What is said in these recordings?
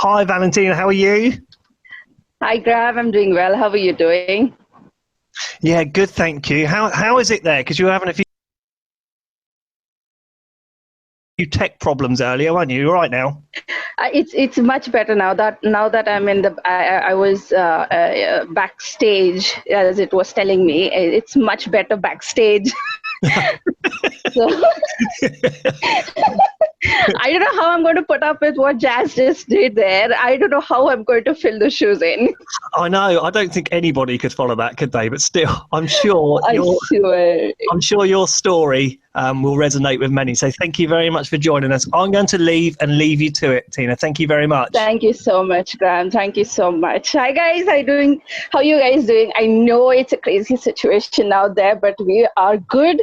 Hi, Valentina. How are you? Hi, Graham. I'm doing well. How are you doing? Yeah, good, thank you. How is it there? Because you were having a few tech problems earlier, weren't you? You're right now. It's much better now that I'm in the I was backstage, as it was telling me. It's much better backstage. So I don't know how I'm going to put up with what Jazz just did there. I don't know how I'm going to fill the shoes in. I know. I don't think anybody could follow that, could they? But still, I'm sure I swear. your story will resonate with many. So thank you very much for joining us. I'm going to leave you to it, Tina. Thank you very much. Thank you so much, Graham. Thank you so much. Hi guys, how you doing? How you guys doing? I know it's a crazy situation out there, but we are good.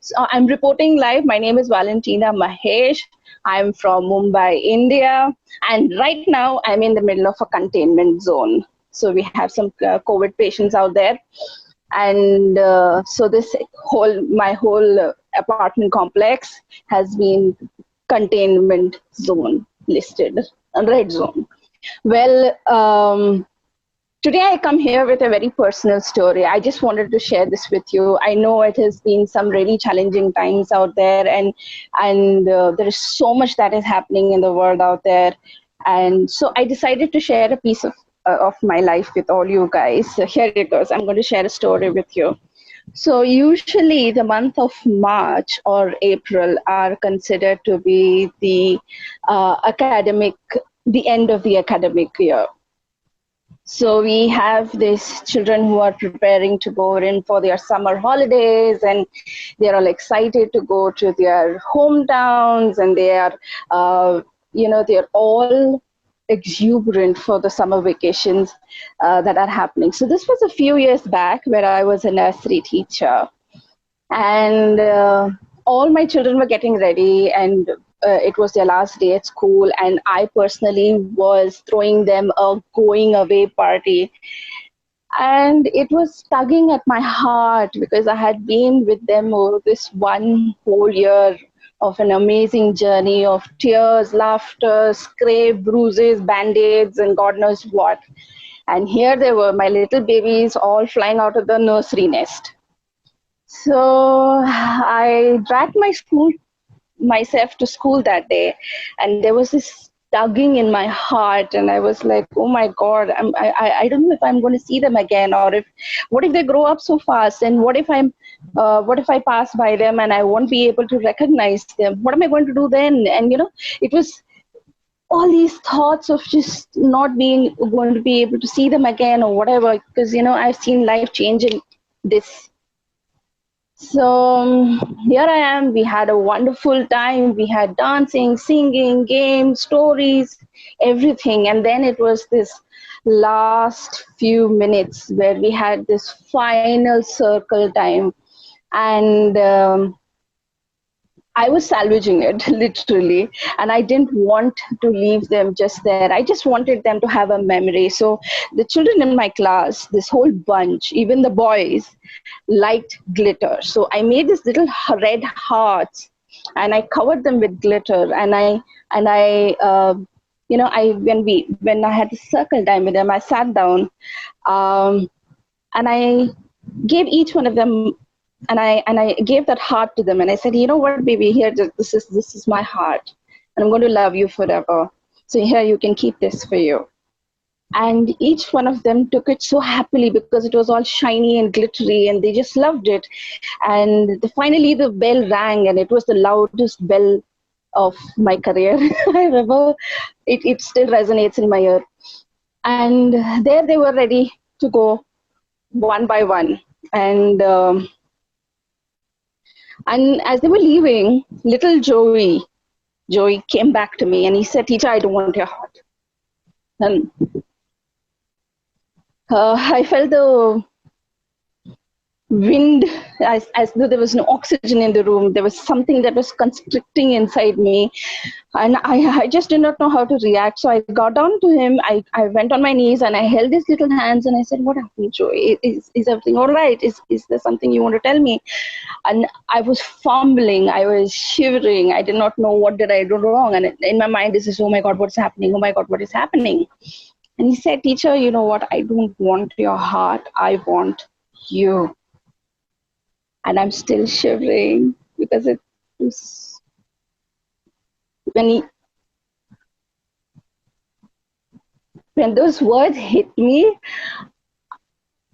So I'm reporting live. My name is Valentina Mahesh. I'm from Mumbai, India, and right now I'm in the middle of a containment zone. So we have some COVID patients out there, and so this my whole apartment complex has been containment zone listed, red zone. Well, today I come here with a very personal story. I just wanted to share this with you. I know it has been some really challenging times out there, and there is so much that is happening in the world out there, and so I decided to share a piece of my life with all you guys. So here it goes. I'm going to share a story with you. So usually the month of March or April are considered to be the end of the academic year. So we have these children who are preparing to go in for their summer holidays, and they're all excited to go to their hometowns, and they're all exuberant for the summer vacations that are happening. So this was a few years back where I was a nursery teacher, and all my children were getting ready, and it was their last day at school, and I personally was throwing them a going away party, and it was tugging at my heart because I had been with them over this one whole year of an amazing journey of tears, laughter, scrape, bruises, band-aids, and God knows what. And here they were, my little babies, all flying out of the nursery nest. So I dragged myself to school that day, and there was this tugging in my heart, and I was like, oh my God, I don't know if I'm going to see them again, or if what if they grow up so fast, and what if I pass by them and I won't be able to recognize them? What am I going to do then? And it was all these thoughts of just not being going to be able to see them again or whatever, because I've seen life changing this. So here I am. We had a wonderful time. We had dancing, singing, games, stories, everything. And then it was this last few minutes where we had this final circle time. And I was salvaging it literally, and I didn't want to leave them just there. I just wanted them to have a memory. So the children in my class, this whole bunch, even the boys, liked glitter. So I made these little red hearts, and I covered them with glitter. And I when I had the circle time with them, I sat down, um, and I gave each one of them, and I gave that heart to them, and I said, you know what, baby, here, this is my heart, and I'm going to love you forever. So here, you can keep this for you. And each one of them took it so happily because it was all shiny and glittery, and they just loved it. And finally, the bell rang, and it was the loudest bell of my career. I remember it still resonates in my ear. And there they were ready to go one by one. And as they were leaving, little Joey came back to me and he said, teacher, I don't want your heart. And I felt the wind, as though there was no oxygen in the room. There was something that was constricting inside me. And I just did not know how to react. So I got down to him. I went on my knees and I held his little hands and I said, "What happened, Joe? Is everything all right? Is there something you want to tell me?" And I was fumbling. I was shivering. I did not know what did I do wrong. And in my mind, this is, "Oh my God, what's happening? Oh my God, what is happening?" And he said, "Teacher, you know what? I don't want your heart. I want you." And I'm still shivering because it was when he, when those words hit me,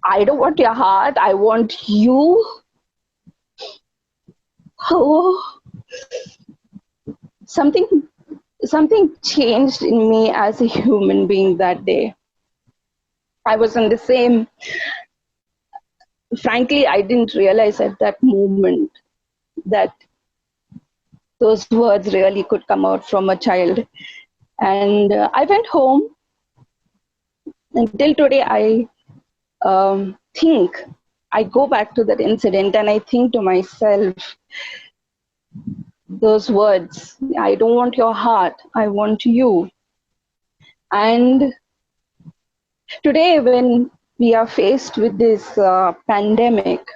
"I don't want your heart, I want you." Oh, something something changed in me as a human being that day. I was in the same, frankly, I didn't realize at that moment that those words really could come out from a child. And I went home. Until today, I think, I go back to that incident and I think to myself, those words, "I don't want your heart, I want you." And today, when we are faced with this pandemic,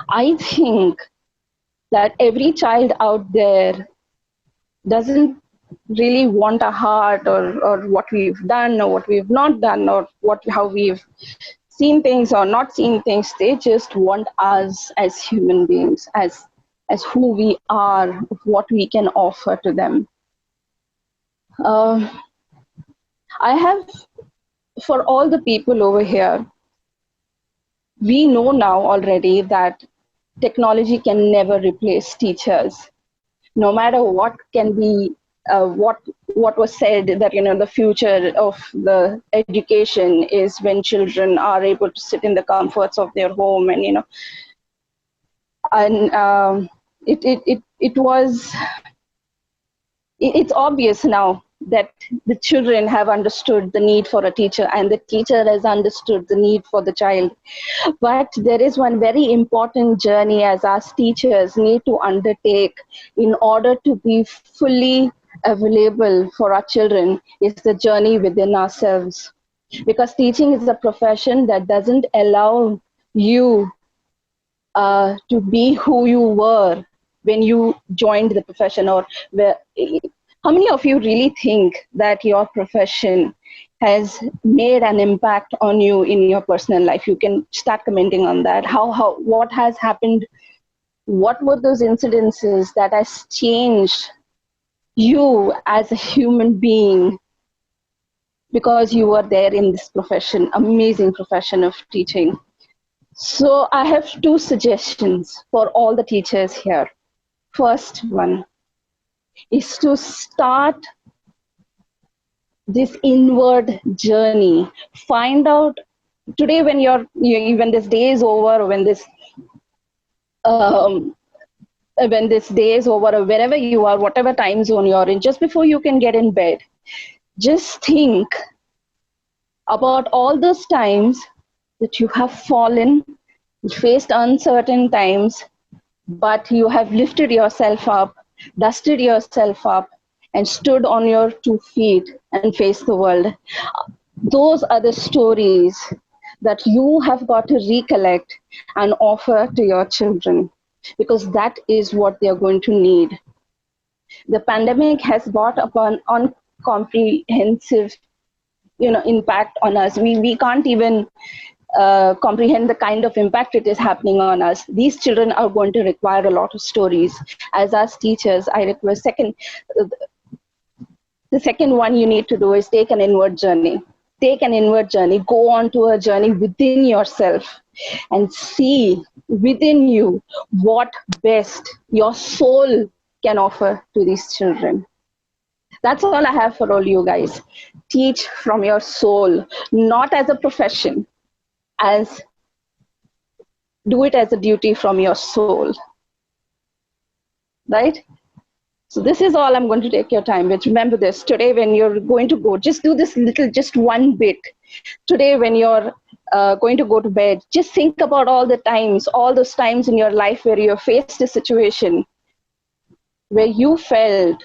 I think that every child out there doesn't really want a heart, or what we've done or what we've not done, or how we've seen things or not seen things. They just want us as human beings, as who we are, what we can offer to them. I have, for all the people over here, we know now already that technology can never replace teachers. No matter what can be, what was said, that the future of the education is when children are able to sit in the comforts of their home, and it's obvious now that the children have understood the need for a teacher and the teacher has understood the need for the child. But there is one very important journey as us teachers need to undertake in order to be fully available for our children, is the journey within ourselves. Because teaching is a profession that doesn't allow you to be who you were when you joined the profession. Or how many of you really think that your profession has made an impact on you in your personal life? You can start commenting on that. What has happened? What were those incidences that has changed you as a human being because you were there in this profession, amazing profession of teaching? So I have two suggestions for all the teachers here. First one is to start this inward journey. Find out today, when this day is over, when this day is over, or wherever you are, whatever time zone you're in, just before you can get in bed, just think about all those times that you have fallen, faced uncertain times, but you have lifted yourself up, dusted yourself up, and stood on your 2 feet and faced the world. Those are the stories that you have got to recollect and offer to your children, because that is what they are going to need. The pandemic has brought upon uncomprehensive impact on us. We can't even comprehend the kind of impact it is happening on us. These children are going to require a lot of stories. As us teachers, I request the second one you need to do is take an inward journey. Take an inward journey. Go on to a journey within yourself and see within you what best your soul can offer to these children. That's all I have for all you guys. Teach from your soul, not as a profession, as do it as a duty from your soul. Right? So this is all I'm going to take your time with. Remember this, today when you're going to go, just do this little, just one bit. Today when you're going to go to bed, just think about all those times in your life where you faced a situation where you felt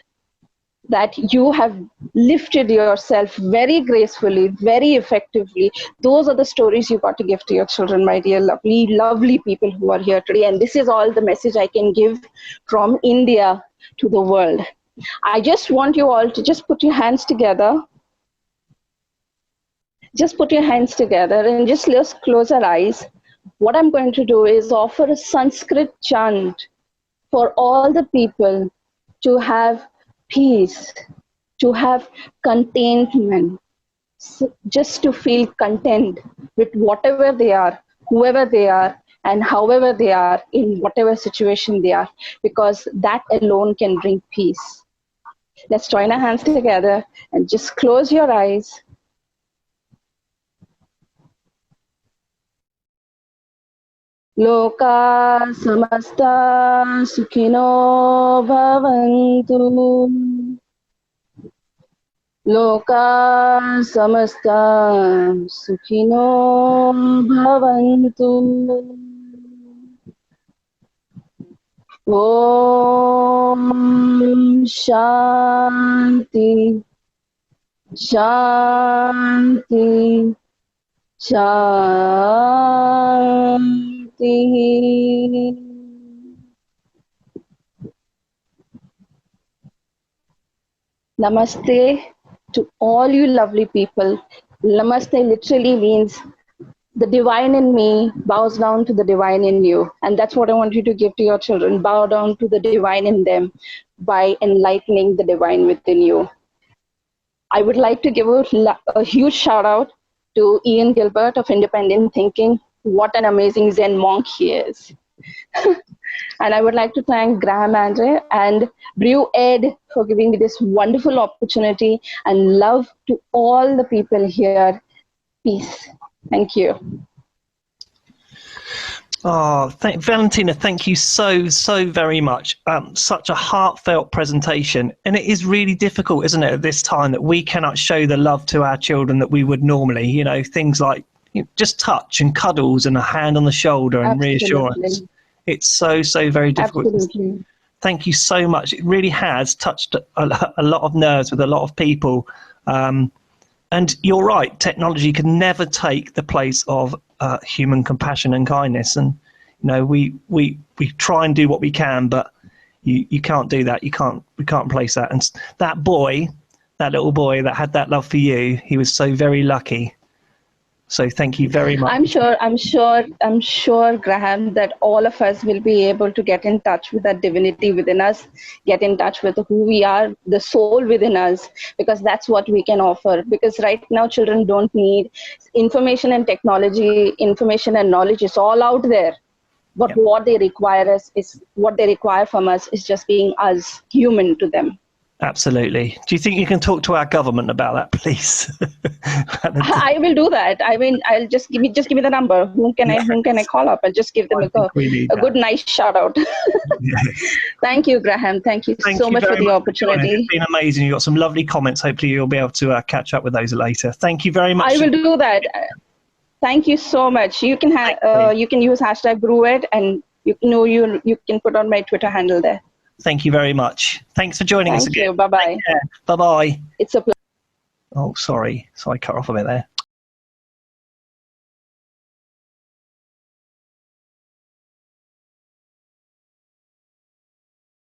that you have lifted yourself very gracefully, very effectively. Those are the stories you got to give to your children, my dear lovely, lovely people who are here today. And this is all the message I can give from India to the world. I just want you all to just put your hands together. Just put your hands together and just let's close our eyes. What I'm going to do is offer a Sanskrit chant for all the people to have peace, to have contentment, just to feel content with whatever they are, whoever they are, and however they are, in whatever situation they are, because that alone can bring peace. Let's join our hands together and just close your eyes. Loka samasta sukhino bhavantu. Loka samasta sukhino bhavantu. Om Shanti Shanti Shanti. Namaste to all you lovely people. Namaste literally means the divine in me bows down to the divine in you. And that's what I want you to give to your children. Bow down to the divine in them by enlightening the divine within you. I would like to give a huge shout out to Ian Gilbert of Independent Thinking. What an amazing Zen monk he is. And I would like to thank Graham Andre and Brew Ed for giving me this wonderful opportunity, and love to all the people here. Peace. Thank you. Oh, Valentina, thank you so very much. Such a heartfelt presentation. And it is really difficult, isn't it, at this time, that we cannot show the love to our children that we would normally, you know, things like just touch and cuddles and a hand on the shoulder and reassurance. It's so very difficult. Absolutely. Thank you so much. It really has touched a lot of nerves with a lot of people. And you're right, technology can never take the place of human compassion and kindness. And you know, we try and do what we can, but you can't do that. We can't replace that. And that boy, that little boy that had that love for you, he was so very lucky. So thank you very much. I'm sure, Graham, that all of us will be able to get in touch with that divinity within us, get in touch with who we are, the soul within us, because that's what we can offer. Because right now, children don't need information and technology, information and knowledge is all out there. But what they require from us is just being us, human to them. Absolutely. Do you think you can talk to our government about that, please? I will do that. I mean, I'll just give me the number. Whom can I call up? I'll just give them a good nice shout out. Thank you, Graham. Thank you so much for the opportunity. It's been amazing. You got some lovely comments. Hopefully you'll be able to catch up with those later. Thank you very much. I will do that. Thank you so much. You can you can use #BrewEd, and you can put on my Twitter handle there. Thank you very much. Thanks for joining us again. Thank you. Bye-bye. Bye-bye. It's a pleasure. Oh, sorry. So I cut off a bit there.